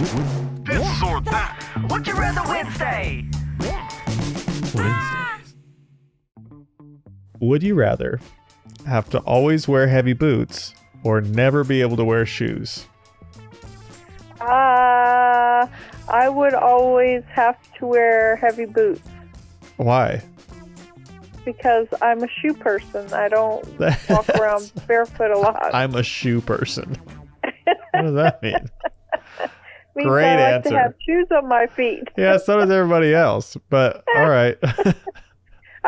This or that. Would you rather Wednesday? Wednesdays. Would you rather have to always wear heavy boots or never be able to wear shoes? I would always have to wear heavy boots Why? because I'm a shoe person. I don't walk around barefoot a lot. I'm a shoe person. What does that mean? Means Great I like answer. to have shoes on my feet. Yeah, so does everybody else. But all right. I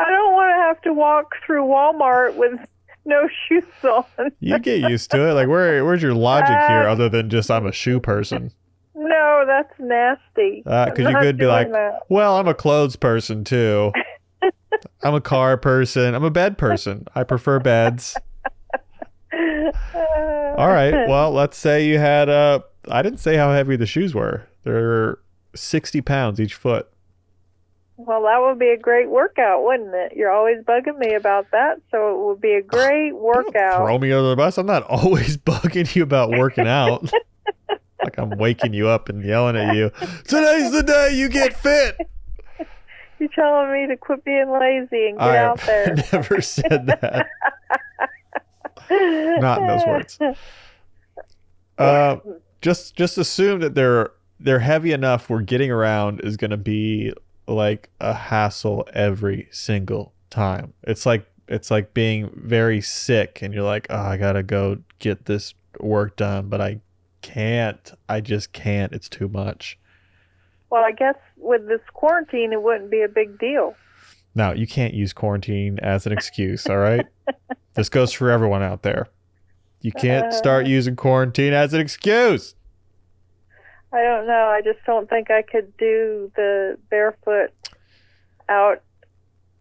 don't want to have to walk through Walmart with no shoes on. You get used to it. Like, where's your logic here other than just I'm a shoe person? No, that's nasty. Because I'm you not could be doing like, that. well, I'm a clothes person too. I'm a car person. I'm a bed person. I prefer beds. All right. Well, let's say you had I didn't say how heavy the shoes were. They're 60 pounds each foot. Well, that would be a great workout, wouldn't it? You're always bugging me about that, so it would be a great Don't workout. throw me under the bus. I'm not always bugging you about working out. Like I'm waking you up and yelling at you. Today's the day you get fit. You're telling me to quit being lazy and get I out there. never said that. Not in those words. Just assume that they're heavy enough where getting around is going to be like a hassle every single time. It's like being very sick and you're like, oh, I gotta go get this work done, but I can't. I just can't. It's too much. Well, I guess with this quarantine, it wouldn't be a big deal. No, you can't use quarantine as an excuse. All right. This goes for everyone out there. You can't start using quarantine as an excuse. I don't know. I just don't think I could do the barefoot out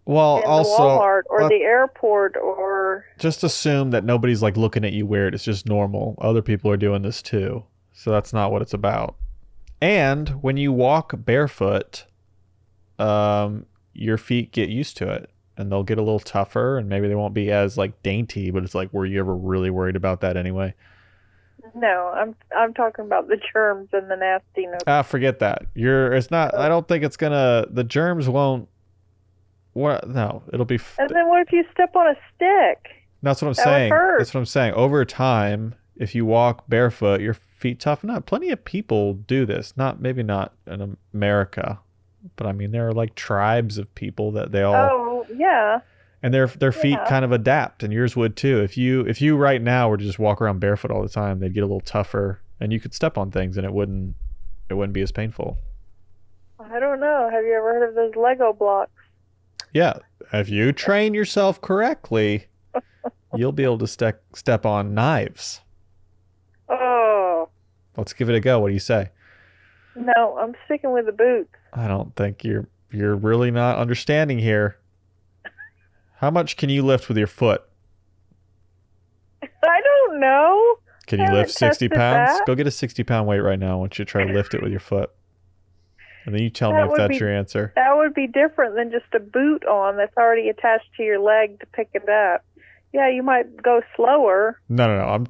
Well, in the also, Walmart or the airport or... just assume that nobody's like looking at you weird. It's just normal. Other people are doing this too. So that's not what it's about. And when you walk barefoot, your feet get used to it and they'll get a little tougher and maybe they won't be as like dainty, but it's like, were you ever really worried about that anyway? No, I'm talking about the germs and the nastiness. Forget that. It's not, I don't think it's gonna, the germs won't, no, it'll be. And then what if you step on a stick? That's what I'm That would saying. hurt. That's what I'm saying. Over time, if you walk barefoot, your feet toughen up. Plenty of people do this. Maybe not in America, but I mean there are like tribes of people that they all. Oh yeah. And their feet kind of adapt, and yours would too. If you right now were to just walk around barefoot all the time, they'd get a little tougher, and you could step on things, and it wouldn't be as painful. I don't know. Have you ever heard of those Lego blocks? Yeah, if you train yourself correctly, you'll be able to step on knives. Oh. Let's give it a go. What do you say? No, I'm sticking with the boots. I don't think you're really not understanding here. How much can you lift with your foot? I don't know. Can you Haven't lift 60 tested pounds? that. Go get a 60-pound weight right now. I want you to try to lift it with your foot. And then you tell me That if would that's be- your answer. That would be different than just a boot on that's already attached to your leg to pick it up. Yeah, you might go slower. No.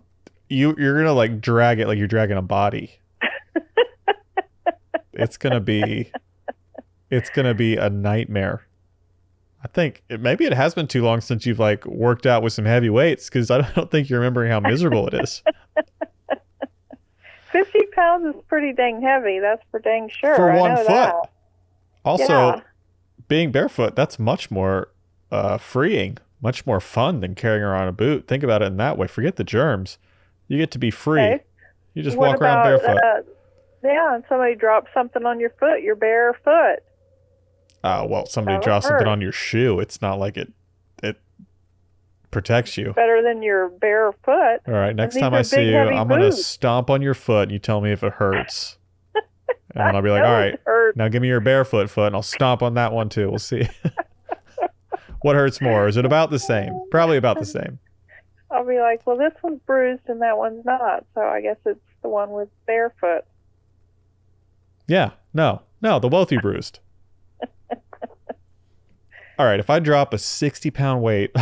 You're going to like drag it like you're dragging a body. It's going to be a nightmare. I think maybe it has been too long since you've like worked out with some heavy weights because I don't think you're remembering how miserable it is. 50 pounds is pretty dang heavy. That's for dang sure. For I one know foot. that. Also, Yeah. being barefoot, that's much more freeing, much more fun than carrying around a boot. Think about it in that way. Forget the germs. You get to be free. Okay. You just What walk around about, barefoot. Yeah, and somebody drops something on your foot, your bare foot. Well, somebody that would drops something hurt. on your shoe. It's not like it protects you. Better than your bare foot. All right, next these time are I big, see you, heavy I'm going to boots. stomp on your foot and you tell me if it hurts. And then I'll be like, I all know right, it hurts. now give me your barefoot foot and I'll stomp on that one too. We'll see. What hurts more? Is it about the same? Probably about the same. I'll be like, well, this one's bruised and that one's not. So I guess it's the one with barefoot. Yeah, no, they'll both be bruised. All right, if I drop a 60-pound weight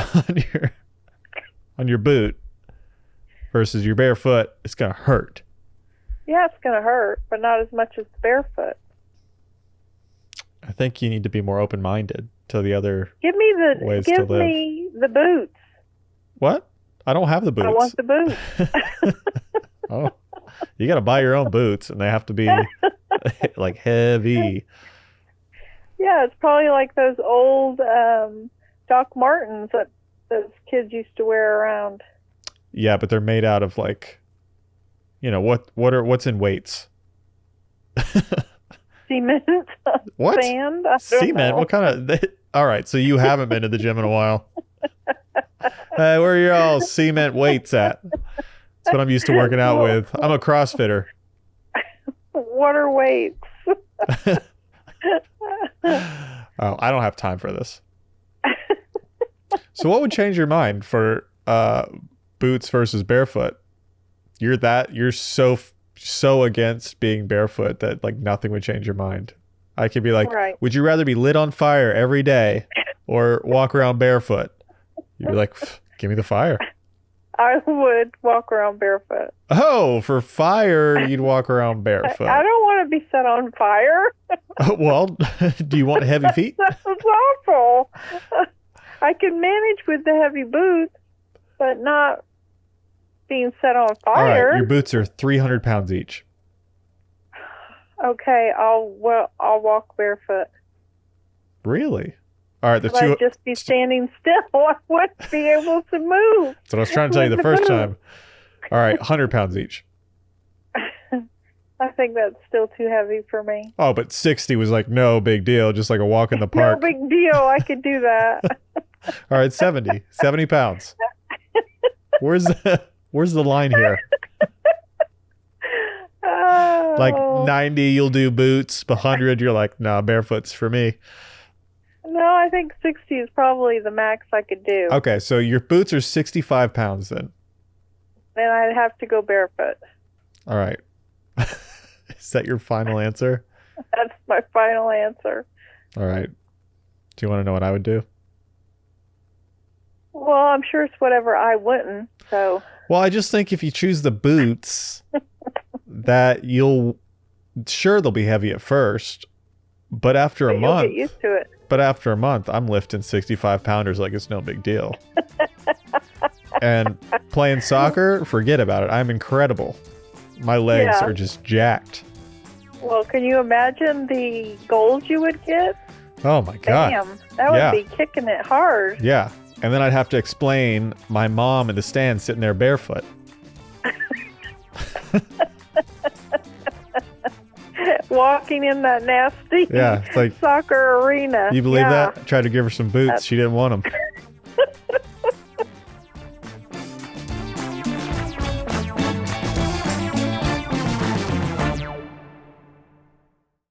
on your boot versus your bare foot, it's gonna hurt. Yeah, it's going to hurt, but not as much as barefoot. I think you need to be more open-minded to the other Give me ways to live. the boots. What? I don't have the boots. I want the boots. Oh, you got to buy your own boots, and they have to be like heavy. Yeah, it's probably like those old Doc Martens that those kids used to wear around. Yeah, but they're made out of like, what's in weights? Cement. What? Sand. I don't Cement? know. What kind of? All right, so you haven't been to the gym in a while. Hey, where are your all cement weights at? That's what I'm used to working out with. I'm a CrossFitter. What are weights? Oh, I don't have time for this. So what would change your mind for boots versus barefoot? You're so against being barefoot that like nothing would change your mind. I could be like, Right. Would you rather be lit on fire every day or walk around barefoot? You'd be like, give me the fire. I would walk around barefoot. Oh, for fire, you'd walk around barefoot. I don't want to be set on fire. Well, do you want heavy feet? That was awful. I can manage with the heavy boots, but not being set on All fire. right, your boots are 300 pounds each. Okay, I'll walk barefoot. Really? All right, But I'd just be standing still. I wouldn't be able to move. That's what I was trying to tell you the first time. All right, 100 pounds each. I think that's still too heavy for me. Oh, but 60 was like no big deal, just like a walk in the No park. big deal. I could do that. All right, 70 pounds. Where's the line here? Oh. Like 90, you'll do boots. 100, you're like, nah, barefoot's for me. No, I think 60 is probably the max I could do. Okay, so your boots are 65 pounds then. Then I'd have to go barefoot. All right. Is that your final answer? That's my final answer. All right. Do you want to know what I would do? Well, I'm sure it's whatever I wouldn't. So. Well, I just think if you choose the boots, that sure they'll be heavy at first, but after a You'll month, get used to it. But after a month, I'm lifting 65 pounders like it's no big deal. And playing soccer, forget about it. I'm incredible. My legs Yeah. are just jacked. Well, can you imagine the goals you would get? Oh my God. Damn, that would Yeah. be kicking it hard. Yeah. And then I'd have to explain my mom in the stand sitting there barefoot. Walking in that nasty Yeah, it's like, soccer arena. you believe Yeah. that? I tried to give her some boots. She didn't want them.